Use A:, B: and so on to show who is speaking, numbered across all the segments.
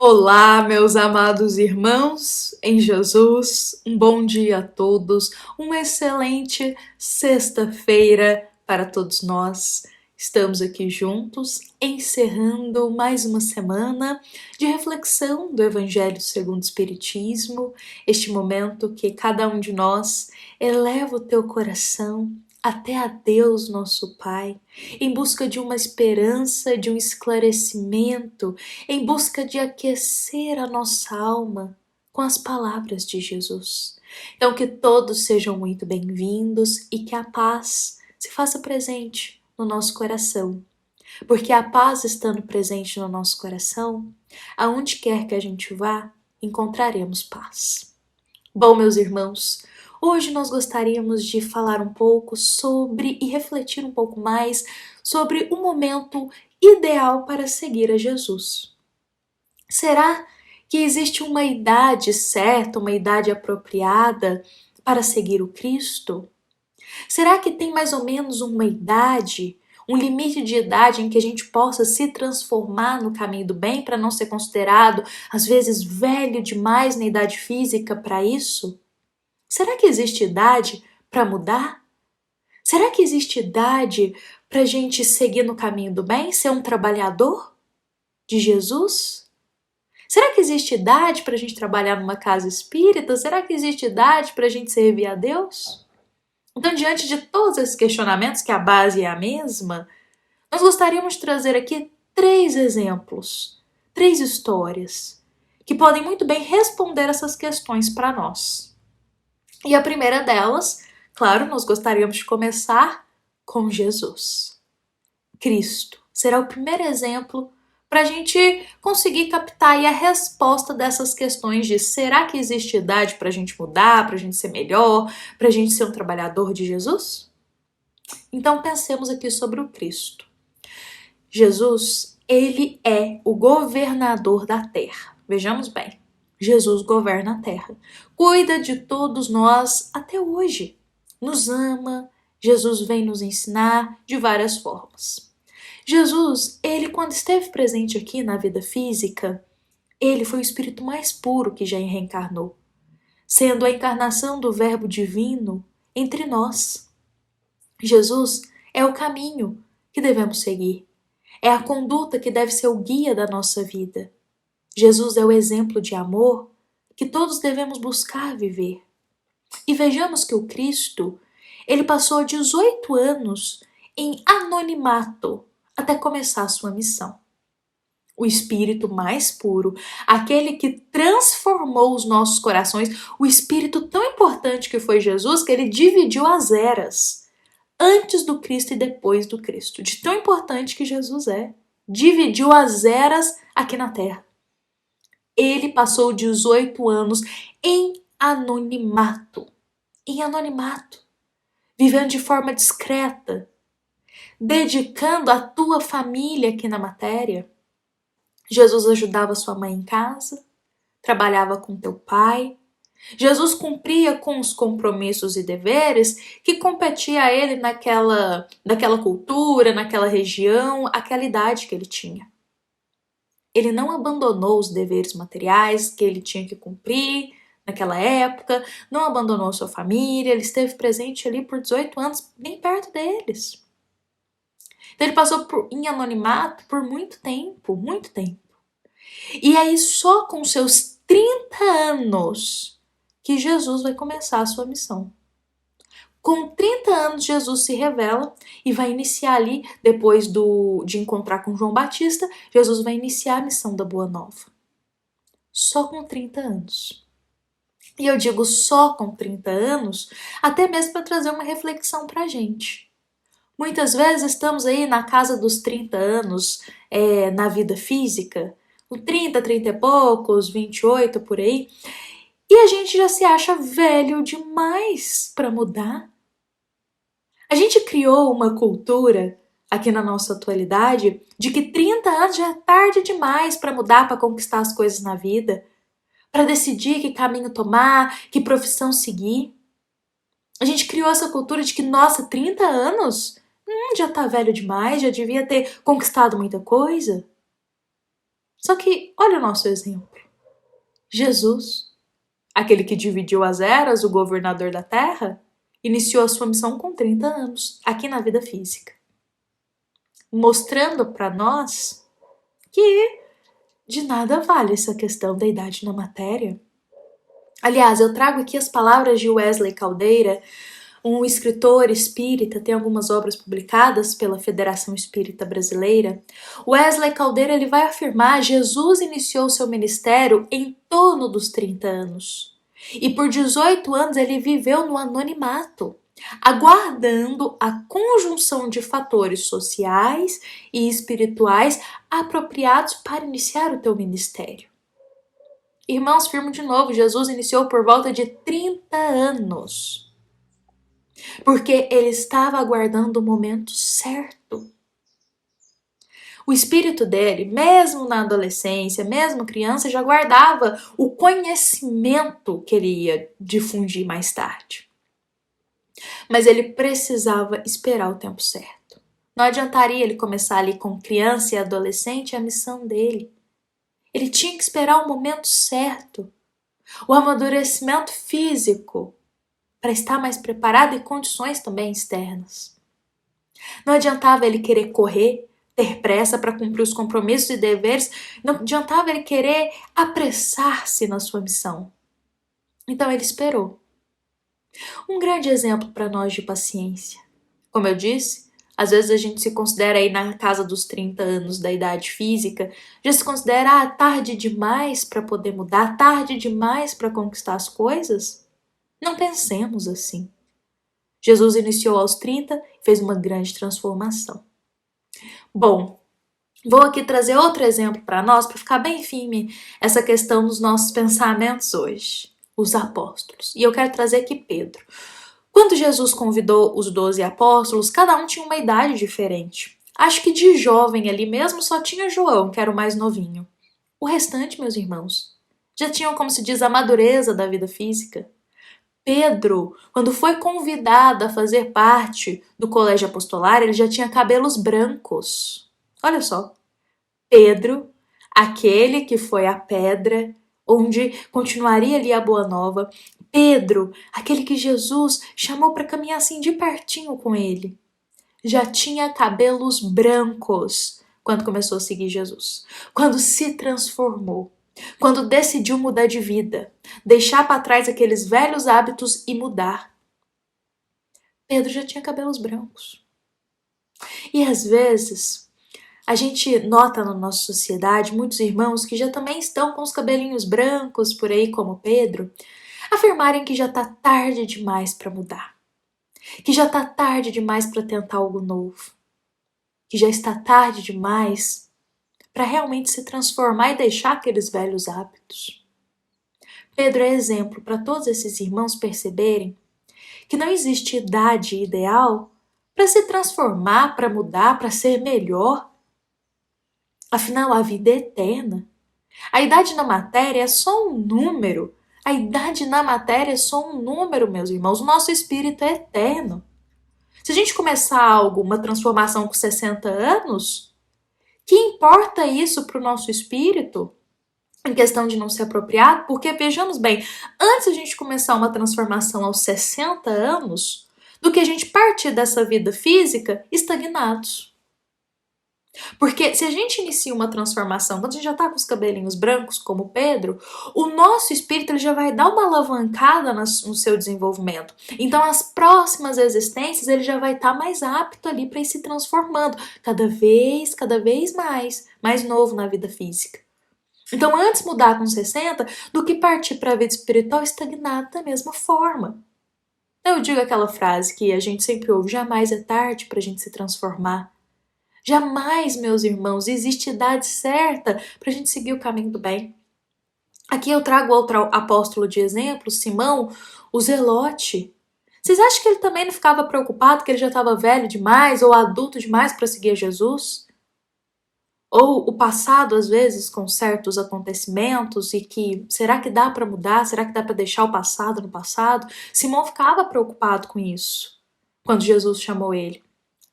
A: Olá, meus amados irmãos em Jesus, um bom dia a todos, uma excelente sexta-feira para todos nós. Estamos aqui juntos, encerrando mais uma semana de reflexão do Evangelho segundo o Espiritismo, este momento que cada um de nós eleva o teu coração até a Deus, nosso Pai, em busca de uma esperança, de um esclarecimento, em busca de aquecer a nossa alma com as palavras de Jesus. Então, que todos sejam muito bem-vindos e que a paz se faça presente no nosso coração. Porque a paz estando presente no nosso coração, aonde quer que a gente vá, encontraremos paz. Bom, meus irmãos, hoje nós gostaríamos de falar um pouco sobre e refletir um pouco mais sobre o momento ideal para seguir a Jesus. Será que existe uma idade certa, uma idade apropriada para seguir o Cristo? Será que tem mais ou menos uma idade, um limite de idade em que a gente possa se transformar no caminho do bem para não ser considerado, às vezes, velho demais na idade física para isso? Será que existe idade para mudar? Será que existe idade para a gente seguir no caminho do bem, ser um trabalhador de Jesus? Será que existe idade para a gente trabalhar numa casa espírita? Será que existe idade para a gente servir a Deus? Então, diante de todos esses questionamentos, que a base é a mesma, nós gostaríamos de trazer aqui 3 exemplos, 3 histórias, que podem muito bem responder essas questões para nós. E a primeira delas, claro, nós gostaríamos de começar com Jesus. Cristo será o primeiro exemplo para a gente conseguir captar aí a resposta dessas questões de será que existe idade para a gente mudar, para a gente ser melhor, para a gente ser um trabalhador de Jesus? Então pensemos aqui sobre o Cristo. Jesus, ele é o governador da terra. Vejamos bem, Jesus governa a terra, cuida de todos nós até hoje, nos ama, Jesus vem nos ensinar de várias formas. Jesus, ele quando esteve presente aqui na vida física, ele foi o espírito mais puro que já reencarnou, sendo a encarnação do Verbo divino entre nós. Jesus é o caminho que devemos seguir, é a conduta que deve ser o guia da nossa vida. Jesus é o exemplo de amor que todos devemos buscar viver. E vejamos que o Cristo, ele passou 18 anos em anonimato até começar a sua missão. O espírito mais puro, aquele que transformou os nossos corações, o espírito tão importante que foi Jesus, que ele dividiu as eras, antes do Cristo e depois do Cristo, de tão importante que Jesus é. Dividiu as eras aqui na Terra. Ele passou 18 anos em anonimato, vivendo de forma discreta, dedicando a tua família aqui na matéria. Jesus ajudava sua mãe em casa, trabalhava com teu pai. Jesus cumpria com os compromissos e deveres que competia a ele naquela cultura, naquela região, aquela idade que ele tinha. Ele não abandonou os deveres materiais que ele tinha que cumprir naquela época, não abandonou sua família, ele esteve presente ali por 18 anos, bem perto deles. Então ele passou em anonimato por muito tempo, muito tempo. E aí só com seus 30 anos que Jesus vai começar a sua missão. Com 30 anos, Jesus se revela e vai iniciar ali, depois de encontrar com João Batista, Jesus vai iniciar a missão da Boa Nova. Só com 30 anos. E eu digo só com 30 anos, até mesmo para trazer uma reflexão para a gente. Muitas vezes estamos aí na casa dos 30 anos na vida física, com 30, 30 e poucos, 28 por aí, e a gente já se acha velho demais para mudar. A gente criou uma cultura aqui na nossa atualidade de que 30 anos já é tarde demais para mudar, para conquistar as coisas na vida, para decidir que caminho tomar, que profissão seguir. A gente criou essa cultura de que, nossa, 30 anos? Já tá velho demais, já devia ter conquistado muita coisa. Só que olha o nosso exemplo. Jesus, aquele que dividiu as eras, o governador da terra, iniciou a sua missão com 30 anos, aqui na vida física. Mostrando para nós que de nada vale essa questão da idade na matéria. Aliás, eu trago aqui as palavras de Wesley Caldeira, um escritor espírita, tem algumas obras publicadas pela Federação Espírita Brasileira. Wesley Caldeira ele vai afirmar que Jesus iniciou seu ministério em torno dos 30 anos. E por 18 anos ele viveu no anonimato, aguardando a conjunção de fatores sociais e espirituais apropriados para iniciar o teu ministério. Irmãos, firmo de novo, Jesus iniciou por volta de 30 anos. Porque ele estava aguardando o momento certo. O espírito dele, mesmo na adolescência, mesmo criança, já guardava o conhecimento que ele ia difundir mais tarde. Mas ele precisava esperar o tempo certo. Não adiantaria ele começar ali com criança e adolescente a missão dele. Ele tinha que esperar o momento certo. O amadurecimento físico, para estar mais preparado e condições também externas. Não adiantava ele querer correr, ter pressa para cumprir os compromissos e deveres, não adiantava ele querer apressar-se na sua missão. Então ele esperou. Um grande exemplo para nós de paciência. Como eu disse, às vezes a gente se considera aí na casa dos 30 anos da idade física, já se considera tarde demais para poder mudar, tarde demais para conquistar as coisas. Não pensemos assim. Jesus iniciou aos 30 e fez uma grande transformação. Bom, vou aqui trazer outro exemplo para nós, para ficar bem firme essa questão dos nossos pensamentos hoje. Os apóstolos. E eu quero trazer aqui Pedro. Quando Jesus convidou os 12 apóstolos, cada um tinha uma idade diferente. Acho que de jovem ali mesmo só tinha João, que era o mais novinho. O restante, meus irmãos, já tinham, como se diz, a madureza da vida física. Pedro, quando foi convidado a fazer parte do colégio apostolar, ele já tinha cabelos brancos. Olha só. Pedro, aquele que foi a pedra, onde continuaria ali a boa nova. Pedro, aquele que Jesus chamou para caminhar assim de pertinho com ele. Já tinha cabelos brancos quando começou a seguir Jesus. Quando se transformou. Quando decidiu mudar de vida, deixar para trás aqueles velhos hábitos e mudar. Pedro já tinha cabelos brancos. E às vezes, a gente nota na nossa sociedade muitos irmãos que já também estão com os cabelinhos brancos por aí, como Pedro, afirmarem que já está tarde demais para mudar. Que já está tarde demais para tentar algo novo. Que já está tarde demais para realmente se transformar e deixar aqueles velhos hábitos. Pedro é exemplo para todos esses irmãos perceberem que não existe idade ideal para se transformar, para mudar, para ser melhor. Afinal, a vida é eterna. A idade na matéria é só um número. A idade na matéria é só um número, meus irmãos. O nosso espírito é eterno. Se a gente começar algo, uma transformação com 60 anos, que importa isso para o nosso espírito? Em questão de não ser apropriado, porque vejamos bem, antes a gente começar uma transformação aos 60 anos, do que a gente partir dessa vida física estagnados. Porque se a gente inicia uma transformação, quando a gente já está com os cabelinhos brancos, como Pedro, o nosso espírito ele já vai dar uma alavancada no seu desenvolvimento. Então, as próximas existências, ele já vai estar mais apto ali para ir se transformando, cada vez mais novo na vida física. Então, antes mudar com 60 do que partir para a vida espiritual estagnado da mesma forma. Eu digo aquela frase que a gente sempre ouve, jamais é tarde para a gente se transformar. Jamais, meus irmãos, existe idade certa para a gente seguir o caminho do bem. Aqui eu trago outro apóstolo de exemplo, Simão, o Zelote. Vocês acham que ele também não ficava preocupado que ele já estava velho demais ou adulto demais para seguir a Jesus? Ou o passado, às vezes, com certos acontecimentos e que, será que dá para mudar? Será que dá para deixar o passado no passado? Simão ficava preocupado com isso, quando Jesus chamou ele.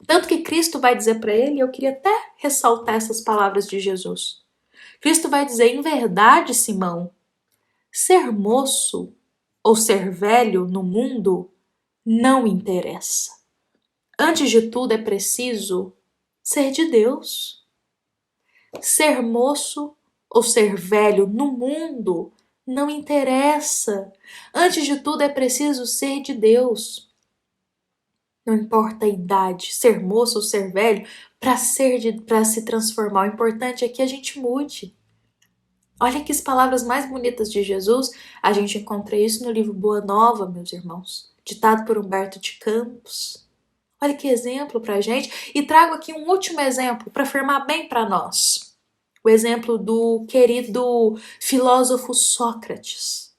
A: Tanto que Cristo vai dizer para ele, e eu queria até ressaltar essas palavras de Jesus. Cristo vai dizer: em verdade, Simão, ser moço ou ser velho no mundo não interessa. Antes de tudo é preciso ser de Deus. Ser moço ou ser velho no mundo não interessa. Antes de tudo é preciso ser de Deus. Não importa a idade, ser moço ou ser velho, para se transformar. O importante é que a gente mude. Olha que as palavras mais bonitas de Jesus. A gente encontra isso no livro Boa Nova, meus irmãos, ditado por Humberto de Campos. Olha que exemplo pra gente. E trago aqui um último exemplo para afirmar bem para nós. O exemplo do querido filósofo Sócrates.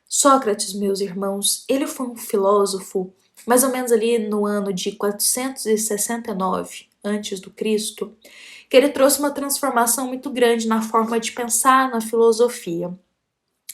A: Sócrates, meus irmãos, ele foi um filósofo mais ou menos ali no ano de 469 antes do Cristo, que ele trouxe uma transformação muito grande na forma de pensar na filosofia.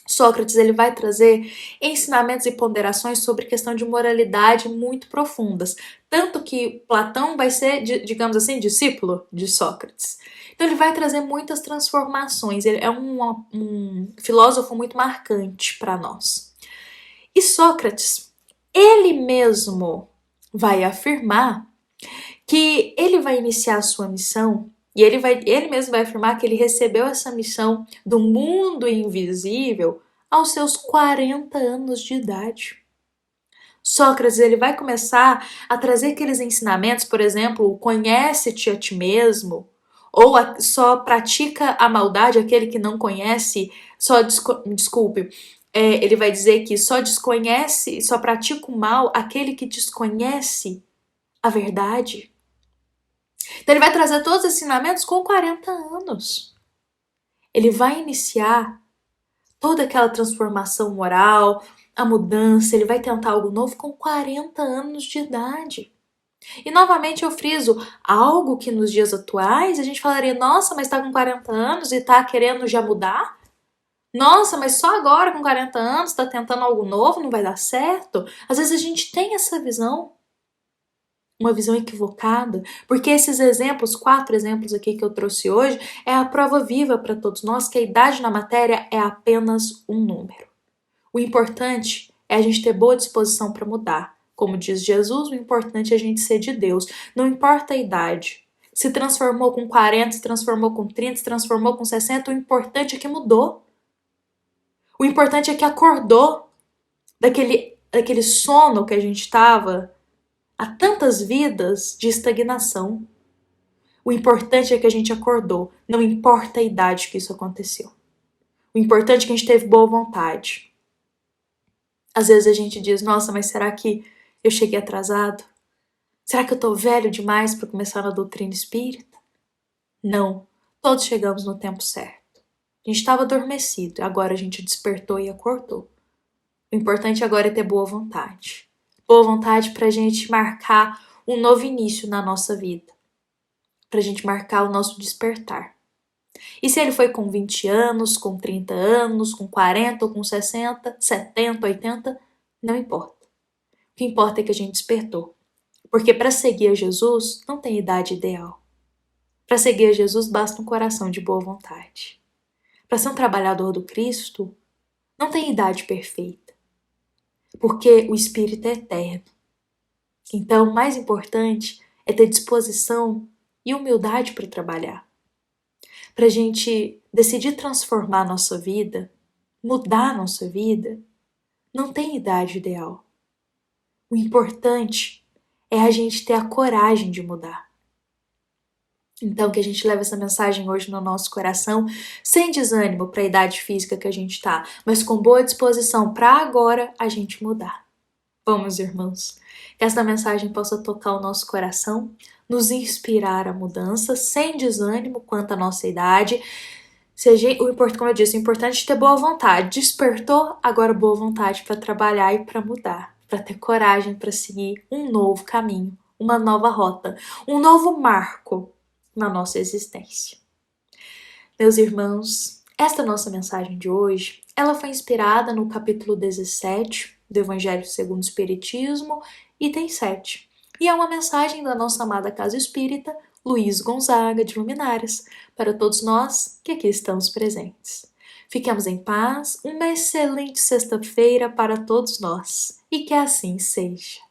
A: Sócrates ele vai trazer ensinamentos e ponderações sobre questão de moralidade muito profundas, tanto que Platão vai ser, digamos assim, discípulo de Sócrates. Então ele vai trazer muitas transformações, ele é um filósofo muito marcante para nós. E Sócrates, ele mesmo vai afirmar que ele vai iniciar a sua missão e ele mesmo vai afirmar que ele recebeu essa missão do mundo invisível aos seus 40 anos de idade. Sócrates ele vai começar a trazer aqueles ensinamentos, por exemplo, conhece-te a ti mesmo, ou só pratica a maldade aquele que não conhece, ele vai dizer que só desconhece, só pratica o mal aquele que desconhece a verdade. Então ele vai trazer todos os ensinamentos com 40 anos. Ele vai iniciar toda aquela transformação moral, a mudança, ele vai tentar algo novo com 40 anos de idade. E novamente eu friso, algo que nos dias atuais a gente falaria, nossa, mas tá com 40 anos e tá querendo já mudar? Nossa, mas só agora com 40 anos tá tentando algo novo, não vai dar certo? Às vezes a gente tem essa visão. Uma visão equivocada, porque esses exemplos, 4 exemplos aqui que eu trouxe hoje, é a prova viva para todos nós que a idade na matéria é apenas um número. O importante é a gente ter boa disposição para mudar. Como diz Jesus, o importante é a gente ser de Deus. Não importa a idade. Se transformou com 40, se transformou com 30, se transformou com 60, o importante é que mudou. O importante é que acordou daquele sono que a gente estava. Há tantas vidas de estagnação. O importante é que a gente acordou, não importa a idade que isso aconteceu. O importante é que a gente teve boa vontade. Às vezes a gente diz, nossa, mas será que eu cheguei atrasado? Será que eu tô velho demais para começar na doutrina espírita? Não, todos chegamos no tempo certo. A gente estava adormecido, agora a gente despertou e acordou. O importante agora é ter boa vontade. Boa vontade para a gente marcar um novo início na nossa vida. Para a gente marcar o nosso despertar. E se ele foi com 20 anos, com 30 anos, com 40 ou com 60, 70, 80, não importa. O que importa é que a gente despertou. Porque para seguir a Jesus não tem idade ideal. Para seguir a Jesus basta um coração de boa vontade. Para ser um trabalhador do Cristo não tem idade perfeita. Porque o Espírito é eterno. Então, o mais importante é ter disposição e humildade para trabalhar. Para a gente decidir transformar a nossa vida, mudar a nossa vida, não tem idade ideal. O importante é a gente ter a coragem de mudar. Então, que a gente leve essa mensagem hoje no nosso coração, sem desânimo para a idade física que a gente está, mas com boa disposição para agora a gente mudar. Vamos, irmãos, que esta mensagem possa tocar o nosso coração, nos inspirar à mudança, sem desânimo quanto à nossa idade. Como eu disse, o importante é ter boa vontade. Despertou, agora boa vontade para trabalhar e para mudar, para ter coragem para seguir um novo caminho, uma nova rota, um novo marco na nossa existência. Meus irmãos, esta nossa mensagem de hoje, ela foi inspirada no capítulo 17 do Evangelho segundo o Espiritismo, item 7. E é uma mensagem da nossa amada Casa Espírita, Luiz Gonzaga de Luminares, para todos nós que aqui estamos presentes. Fiquemos em paz, uma excelente sexta-feira para todos nós, e que assim seja.